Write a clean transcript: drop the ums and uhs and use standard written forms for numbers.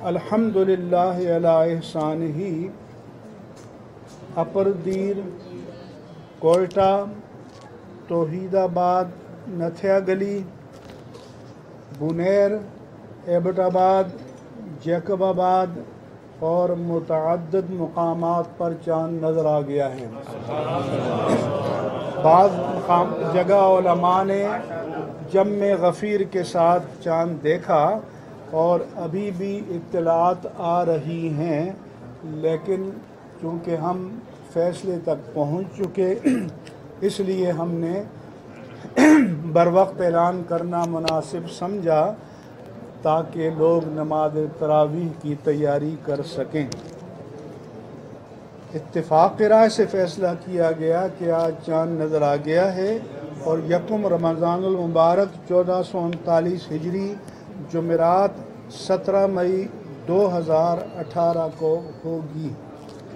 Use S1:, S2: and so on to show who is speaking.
S1: अल्हम्दुलिल्लाह अला एहसानिही अपरदीर कोयटा तौहीदाबाद नथिया गली बुनेर एबटाबाद जैकबाबाद और मुतअद्दिद मुकामात पर चाँद नज़र आ गया है। बाज़ जगह उलमा ने जम्मे गफ़ीर के साथ चाँद देखा और अभी भी इत्तलात आ रही हैं, लेकिन चूँकि हम फ़ैसले तक पहुँच चुके इसलिए हमने बरवक्त ऐलान करना मुनासिब समझा ताकि लोग नमाज तरावीह की तैयारी कर सकें। इत्तिफ़ाक़ की राय से फ़ैसला किया गया कि आज चाँद नज़र आ गया है और यकम रमज़ानुल मुबारक 1439 हिजरी जुमेरात 17 मई 2018 को होगी।